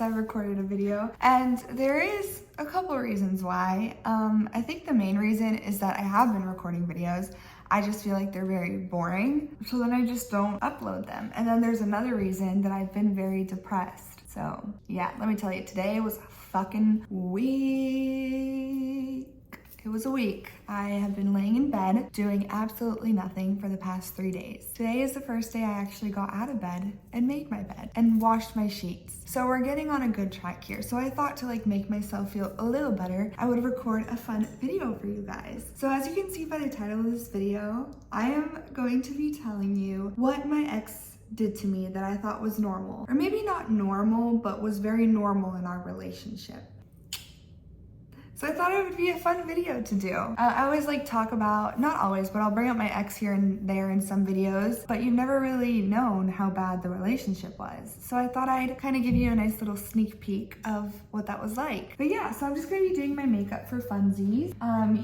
I've recorded a video, and there is a couple reasons why. I think the main reason is that I have been recording videos. I just feel like they're very boring, so then I just don't upload them. And then there's another reason that I've been very depressed. So yeah, let me tell you, today was a fucking week. It was a week. I have been laying in bed doing absolutely nothing for the past 3 days. Today is the first day I actually got out of bed and made my bed and washed my sheets. So we're getting on a good track here. So I thought to like make myself feel a little better, I would record a fun video for you guys. So as you can see by the title of this video, I am going to be telling you what my ex did to me that I thought was normal. Or maybe not normal, but was very normal in our relationship. So I thought it would be a fun video to do. I always like talk about, not always, but I'll bring up my ex here and there in some videos, but you've never really known how bad the relationship was. So I thought I'd kind of give you a nice little sneak peek of what that was like. But yeah, so I'm just gonna be doing my makeup for funsies.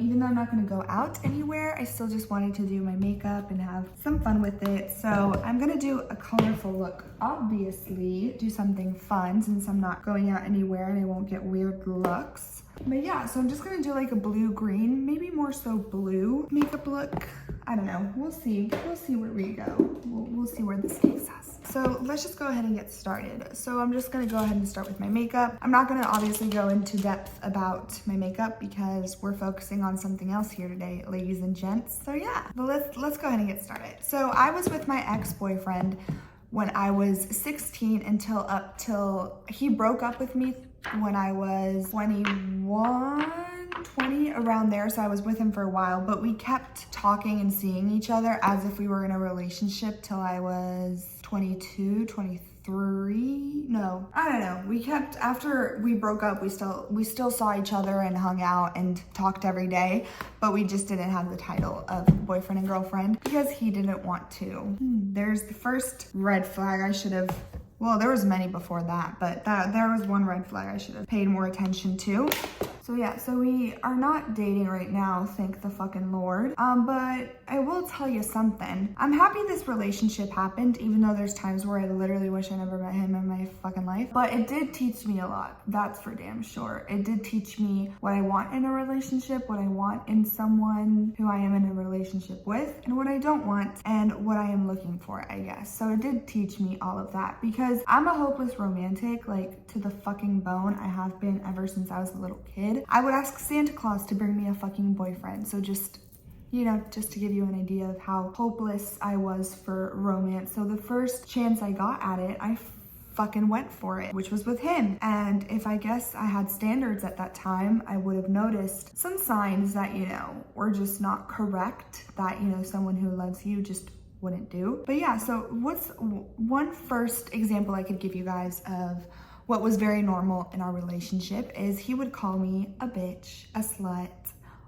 Even though I'm not gonna go out anywhere, I still just wanted to do my makeup and have some fun with it. So I'm gonna do a colorful look, obviously, do something fun since I'm not going out anywhere and I won't get weird looks. But yeah, so I'm just gonna do like a blue-green, maybe more so blue makeup look. I don't know, we'll see. We'll see where we go. We'll see where this takes us. So let's just go ahead and get started. So I'm just gonna go ahead and start with my makeup. I'm not gonna obviously go into depth about my makeup because we're focusing on something else here today, ladies and gents. So yeah, but let's go ahead and get started. So I was with my ex-boyfriend when I was 16 up till he broke up with me when I was 21, 20, around there. So I was with him for a while, but we kept talking and seeing each other as if we were in a relationship till I was 22, 23. No, I don't know. We kept, after we broke up, we still saw each other and hung out and talked every day, but we just didn't have the title of boyfriend and girlfriend because he didn't want to. There's the first red flag I should have. Well, there was many before that, but there was one red flag I should have paid more attention to. So yeah, so we are not dating right now, thank the fucking Lord. But I will tell you something. I'm happy this relationship happened, even though there's times where I literally wish I never met him in my fucking life. But it did teach me a lot, that's for damn sure. It did teach me what I want in a relationship, what I want in someone who I am in a relationship with, and what I don't want, and what I am looking for, I guess. So it did teach me all of that because I'm a hopeless romantic, like to the fucking bone. I have been ever since I was a little kid. I would ask Santa Claus to bring me a fucking boyfriend. So just, you know, just to give you an idea of how hopeless I was for romance. So the first chance I got at it, I fucking went for it, which was with him. And if I guess I had standards at that time, I would have noticed some signs that, you know, were just not correct, that, you know, someone who loves you just wouldn't do. But yeah, so what's one first example I could give you guys of what was very normal in our relationship is he would call me a bitch, a slut,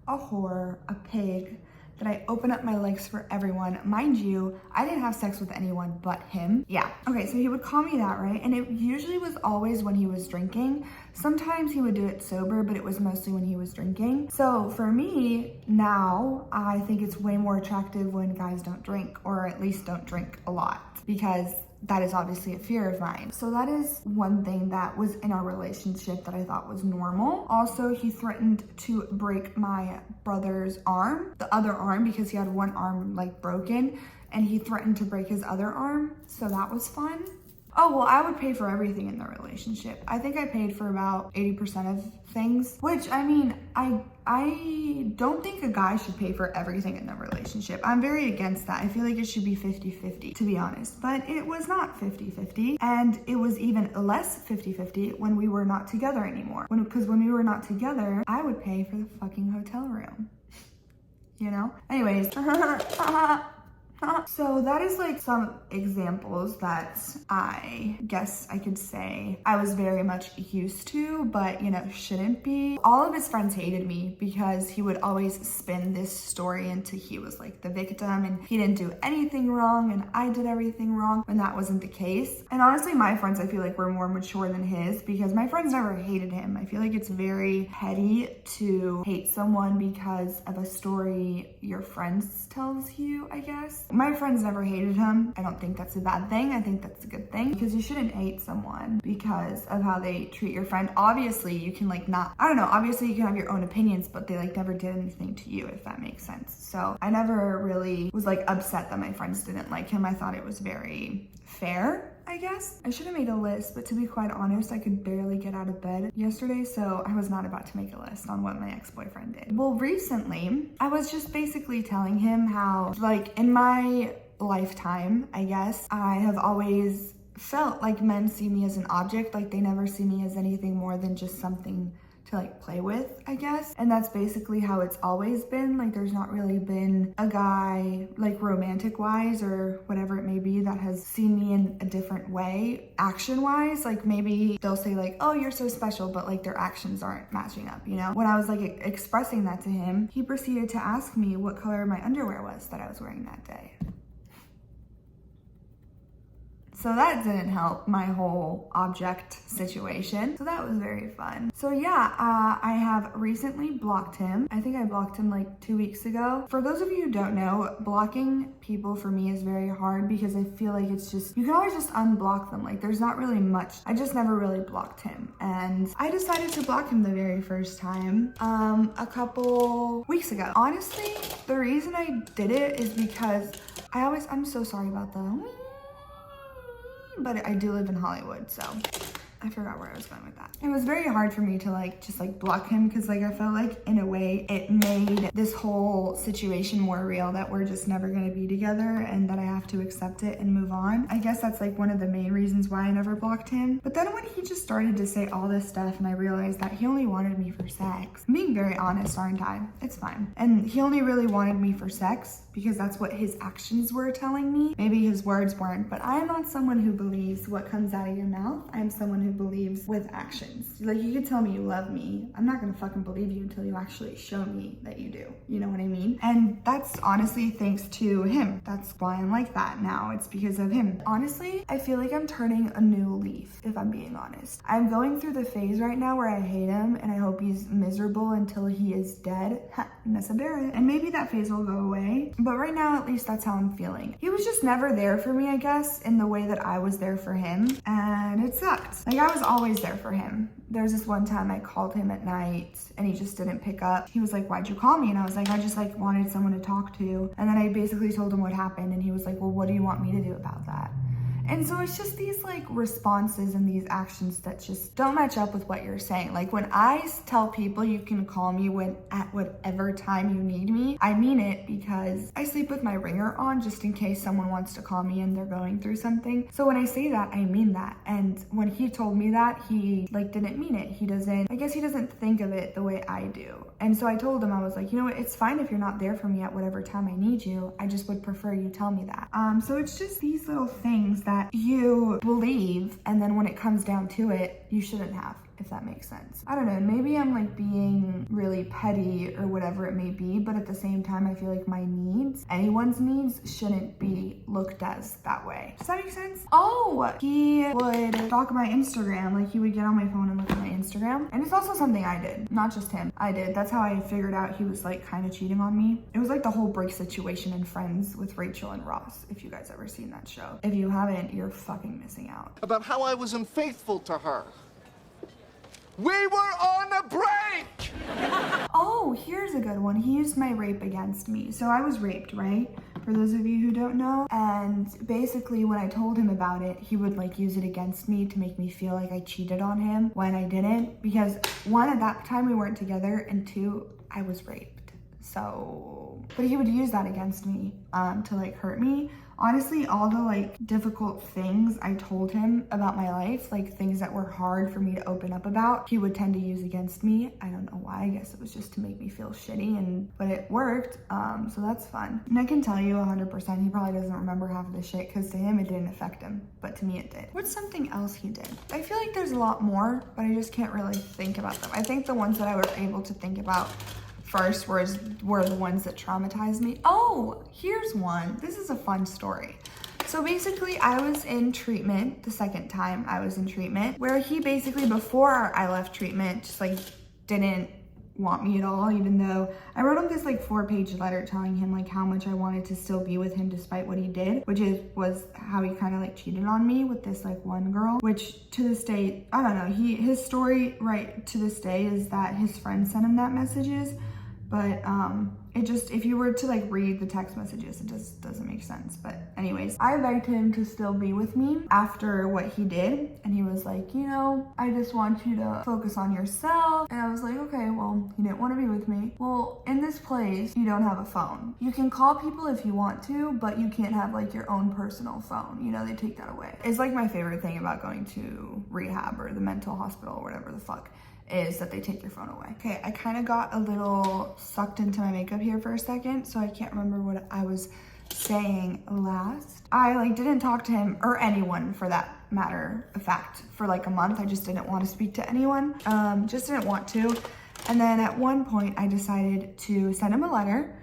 a whore, a pig, that I open up my legs for everyone. Mind you, I didn't have sex with anyone but him. Yeah, okay, so he would call me that, right? And it usually was always when he was drinking. Sometimes he would do it sober, but it was mostly when he was drinking. So for me, now, I think it's way more attractive when guys don't drink, or at least don't drink a lot, because that is obviously a fear of mine. So that is one thing that was in our relationship that I thought was normal. Also, he threatened to break my brother's arm, the other arm, because he had one arm like broken, and he threatened to break his other arm. So that was fun. Oh, well, I would pay for everything in the relationship. I think I paid for about 80% of things, which, I mean, I don't think a guy should pay for everything in the relationship. I'm very against that. I feel like it should be 50-50, to be honest. But it was not 50-50, and it was even less 50-50 when we were not together anymore. Because when we were not together, I would pay for the fucking hotel room. You know? Anyways. So that is like some examples that I guess I could say I was very much used to, but you know, shouldn't be. All of his friends hated me because he would always spin this story into he was like the victim and he didn't do anything wrong and I did everything wrong, when that wasn't the case. And honestly, my friends, I feel like were more mature than his because my friends never hated him. I feel like it's very petty to hate someone because of a story your friends tells you, I guess. My friends never hated him. I don't think that's a bad thing. I think that's a good thing, because you shouldn't hate someone because of how they treat your friend. Obviously you can like not, I don't know, obviously you can have your own opinions, but they like never did anything to you, if that makes sense. So I never really was like upset that my friends didn't like him. I thought it was very fair, I guess. I should have made a list, but to be quite honest, I could barely get out of bed yesterday, so I was not about to make a list on what my ex-boyfriend did. Well, recently, I was just basically telling him how, like, in my lifetime, I guess, I have always felt like men see me as an object, like they never see me as anything more than just something to like play with, I guess. And that's basically how it's always been. Like there's not really been a guy, like romantic wise or whatever it may be, that has seen me in a different way, action wise. Like maybe they'll say like, oh, you're so special, but like their actions aren't matching up, you know? When I was like expressing that to him, he proceeded to ask me what color my underwear was that I was wearing that day. So that didn't help my whole object situation. So that was very fun. So yeah, I have recently blocked him. I think I blocked him like 2 weeks ago. For those of you who don't know, blocking people for me is very hard because I feel like it's just, you can always just unblock them. Like there's not really much. I just never really blocked him. And I decided to block him the very first time a couple weeks ago. Honestly, the reason I did it is because I'm so sorry about but I do live in Hollywood, so I forgot where I was going with that. It was very hard for me to like just like block him because like I felt like in a way it made this whole situation more real, that we're just never gonna be together and that I have to accept it and move on. I guess that's like one of the main reasons why I never blocked him. But then when he just started to say all this stuff and I realized that he only wanted me for sex, I'm being very honest, aren't I? It's fine. And he only really wanted me for sex because that's what his actions were telling me. Maybe his words weren't, but I'm not someone who believes what comes out of your mouth. I'm someone who believes with actions. Like you could tell me you love me, I'm not gonna fucking believe you until you actually show me that you do. You know what I mean? And that's honestly thanks to him. That's why I'm like that now. It's because of him. Honestly, I feel like I'm turning a new leaf, if I'm being honest. I'm going through the phase right now where I hate him and I hope he's miserable until he is dead. And maybe that phase will go away. But right now, at least that's how I'm feeling. He was just never there for me, I guess, in the way that I was there for him. And it sucked. Like I was always there for him. There's this one time I called him at night and he just didn't pick up. He was like, why'd you call me? And I was like, I just like wanted someone to talk to. And then I basically told him what happened and he was like, well, what do you want me to do about that? And so it's just these like responses and these actions that just don't match up with what you're saying. Like when I tell people you can call me at whatever time you need me, I mean it, because I sleep with my ringer on just in case someone wants to call me and they're going through something. So when I say that, I mean that. And when he told me that, he like didn't mean it. I guess he doesn't think of it the way I do. And so I told him, I was like, you know what, it's fine if you're not there for me at whatever time I need you. I just would prefer you tell me that. So it's just these little things that you believe, and then when it comes down to it, you shouldn't have, if that makes sense. I don't know, maybe I'm like being really petty or whatever it may be, but at the same time, I feel like my needs, anyone's needs, shouldn't be looked as that way. Does that make sense? Oh, he would stalk my Instagram. Like he would get on my phone and look at my Instagram. And it's also something I did, not just him. I did. That's how I figured out he was like kind of cheating on me. It was like the whole break situation in Friends with Rachel and Ross, if you guys ever seen that show. If you haven't, you're fucking missing out. About how I was unfaithful to her. We were on a break! Oh, here's a good one. He used my rape against me. So I was raped, right? For those of you who don't know. And basically when I told him about it, he would like use it against me to make me feel like I cheated on him when I didn't. Because one, at that time we weren't together, and two, I was raped. So, but he would use that against me to like hurt me. Honestly, all the like difficult things I told him about my life, like things that were hard for me to open up about, he would tend to use against me. I don't know why. I guess it was just to make me feel shitty, but it worked. So that's fun. And I can tell you 100%, he probably doesn't remember half of the shit because to him it didn't affect him, but to me it did. What's something else he did? I feel like there's a lot more, but I just can't really think about them. I think the ones that I was able to think about first were the ones that traumatized me. Oh, here's one. This is a fun story. So basically I was in treatment the second time I was in treatment, where he basically before I left treatment just like didn't want me at all, even though I wrote him this like 4-page letter telling him like how much I wanted to still be with him despite what he did, which was how he kind of like cheated on me with this like one girl, which to this day, I don't know, his story right to this day is that his friend sent him that messages, but it just, if you were to like read the text messages, it just doesn't make sense. But anyways, I begged him to still be with me after what he did. And he was like, you know, I just want you to focus on yourself. And I was like, okay, well, you didn't want to be with me. Well, in this place, you don't have a phone. You can call people if you want to, but you can't have like your own personal phone. You know, they take that away. It's like my favorite thing about going to rehab or the mental hospital or whatever the fuck, is that they take your phone away. Okay, I kind of got a little sucked into my makeup here for a second, so I can't remember what I was saying last. I like didn't talk to him or anyone for that matter of fact for like a month. I just didn't want to speak to anyone, just didn't want to. And then at one point I decided to send him a letter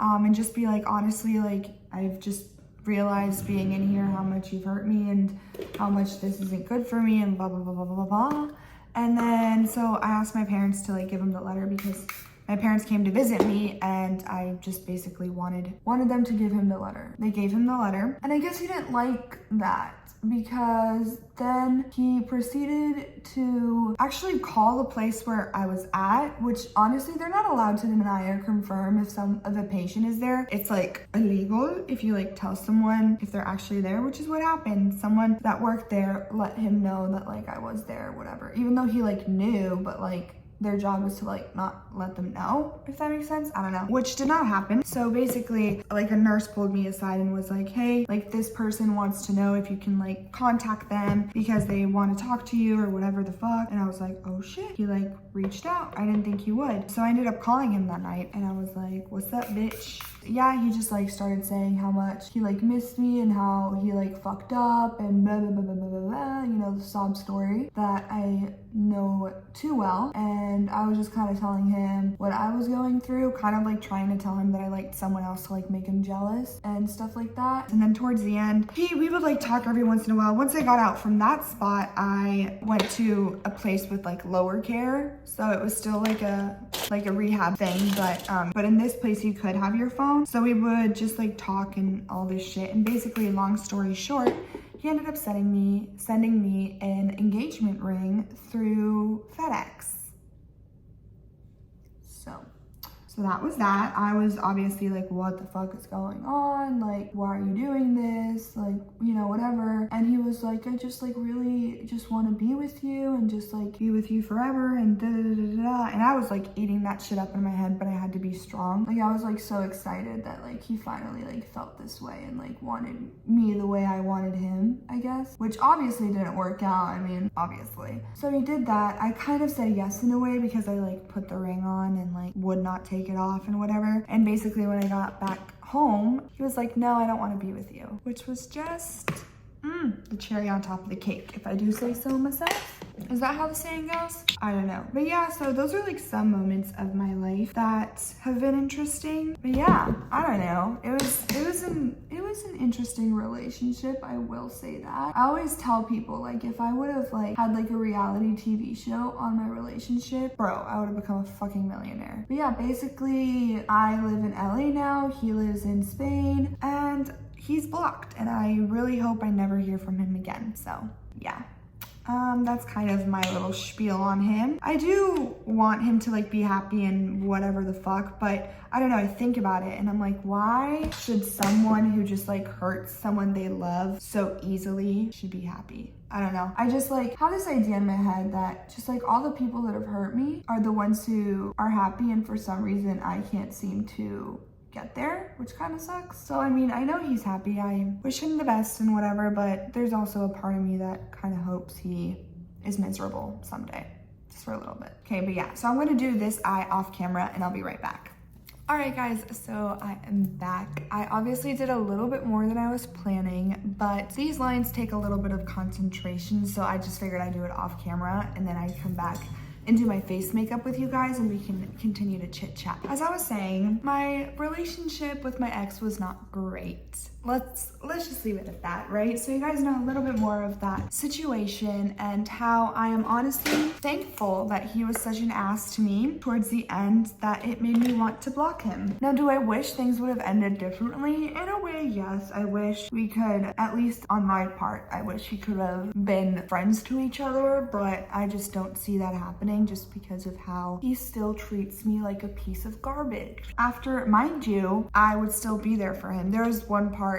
and just be like, honestly, like I've just realized being in here how much you've hurt me and how much this isn't good for me and blah, blah, blah, blah, blah, blah. And then, so I asked my parents to like give him the letter because my parents came to visit me and I just basically wanted them to give him the letter. They gave him the letter and I guess he didn't like that because then he proceeded to actually call the place where I was at, which honestly, they're not allowed to deny or confirm if a patient is there. It's like illegal if you like tell someone if they're actually there, which is what happened. Someone that worked there let him know that like I was there or whatever, even though he like knew, but like their job was to like not let them know, if that makes sense. I don't know, which did not happen. So basically like a nurse pulled me aside and was like, hey, like this person wants to know if you can like contact them because they want to talk to you or whatever the fuck. And I was like, oh shit, he like reached out. I didn't think he would. So I ended up calling him that night and I was like, what's up, bitch? Yeah, he just like started saying how much he like missed me and how he like fucked up and blah, blah, blah, blah, blah, blah, you know, the sob story that I know too well. And I was just kind of telling him what I was going through, kind of like trying to tell him that I liked someone else to like make him jealous and stuff like that. And then towards the end, we would like talk every once in a while. Once I got out from that spot, I went to a place with like lower care. So it was still like a rehab thing, but in this place you could have your phone. So we would just like talk and all this shit. And basically, long story short, he ended up sending me an engagement ring through FedEx. So that was that. I was obviously like, what the fuck is going on? Like, why are you doing this? Like, you know, whatever. And he was like, I just like really just want to be with you and just like be with you forever and da da da da da. And I was like eating that shit up in my head, but I had to be strong. Like I was like so excited that like he finally like felt this way and like wanted me the way I wanted him, I guess. Which obviously didn't work out. I mean, obviously. So he did that. I kind of said yes in a way because I like put the ring on and like would not take it off and whatever. And basically when I got back home, he was like, no, I don't want to be with you, which was just the cherry on top of the cake, if I do say so myself. Is that how the saying goes? I don't know. But yeah, so those are like some moments of my life that have been interesting. But yeah, I don't know. It was an interesting relationship, I will say that. I always tell people like if I would have like had like a reality TV show on my relationship, bro, I would have become a fucking millionaire. But yeah, basically I live in LA now, he lives in Spain, and he's blocked, and I really hope I never hear from him again. So yeah. That's kind of my little spiel on him. I do want him to like be happy and whatever the fuck, but I don't know, I think about it and I'm like, why should someone who just like hurts someone they love so easily should be happy? I don't know. I just like have this idea in my head that just like all the people that have hurt me are the ones who are happy, and for some reason I can't seem to get there, which kind of sucks. So I mean, I know he's happy, I wish him the best and whatever, but there's also a part of me that kind of hopes he is miserable someday, just for a little bit. Okay, but yeah, so I'm gonna do this eye off camera and I'll be right back. All right guys, so I am back. I obviously did a little bit more than I was planning, but these lines take a little bit of concentration, so I just figured I'd do it off camera and then I'd come back and do my face makeup with you guys, and we can continue to chit chat. As I was saying, my relationship with my ex was not great. Let's just leave it at that, right? So you guys know a little bit more of that situation and how I am honestly thankful that he was such an ass to me towards the end that it made me want to block him. Now, do I wish things would have ended differently? In a way, yes. I wish we could, at least on my part, I wish we could have been friends to each other, but I just don't see that happening just because of how he still treats me like a piece of garbage. After, mind you, I would still be there for him. There was one part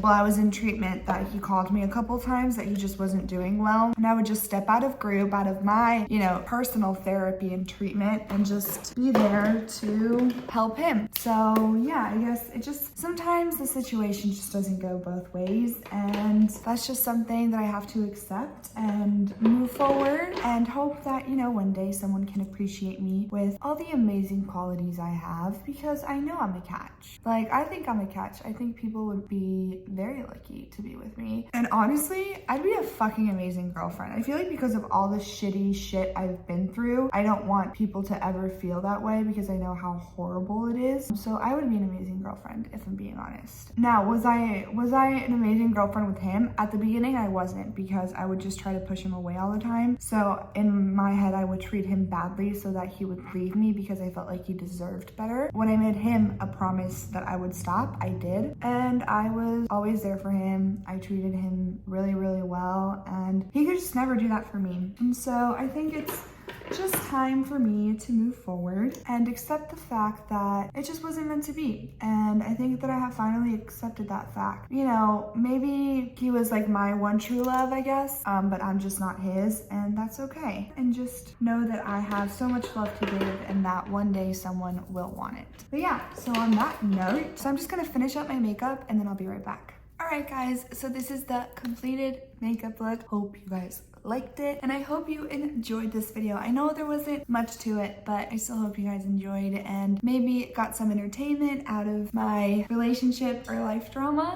while I was in treatment that he called me a couple times that he just wasn't doing well, and I would just step out of group, out of my, personal therapy and treatment, and just be there to help him. So yeah, I guess it just, sometimes the situation just doesn't go both ways, and that's just something that I have to accept and move forward and hope that, one day someone can appreciate me with all the amazing qualities I have, because I know I'm a catch. Like, I think I'm a catch. I think people would be very lucky to be with me. And honestly, I'd be a fucking amazing girlfriend. I feel like because of all the shitty shit I've been through, I don't want people to ever feel that way because I know how horrible it is. So I would be an amazing girlfriend, if I'm being honest. Now, was I an amazing girlfriend with him? At the beginning, I wasn't, because I would just try to push him away all the time. So in my head, I would treat him badly so that he would leave me because I felt like he deserved better. When I made him a promise that I would stop, I did. And I was always there for him. I treated him really, really well, and he could just never do that for me. And so I think it's just time for me to move forward and accept the fact that it just wasn't meant to be. And I think that I have finally accepted that fact. Maybe he was like my one true love, I guess, but I'm just not his, and that's okay. And just know that I have so much love to give and that one day someone will want it. But yeah, so on that note, I'm just gonna finish up my makeup and then I'll be right back. All right, guys, so this is the completed makeup look. Hope you guys liked it, and I hope you enjoyed this video. I know there wasn't much to it, but I still hope you guys enjoyed and maybe got some entertainment out of my relationship or life drama.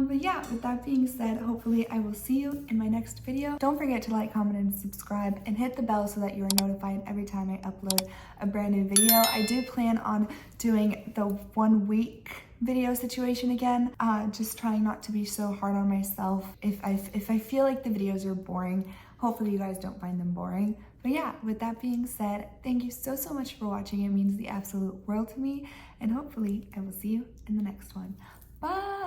But yeah, with that being said, hopefully I will see you in my next video. Don't forget to like, comment, and subscribe, and hit the bell so that you are notified every time I upload a brand new video. I do plan on doing the 1 week video situation again, just trying not to be so hard on myself. If I feel like the videos are boring, hopefully you guys don't find them boring. But yeah, with that being said, thank you so much for watching. It means the absolute world to me, and hopefully I will see you in the next one. Bye.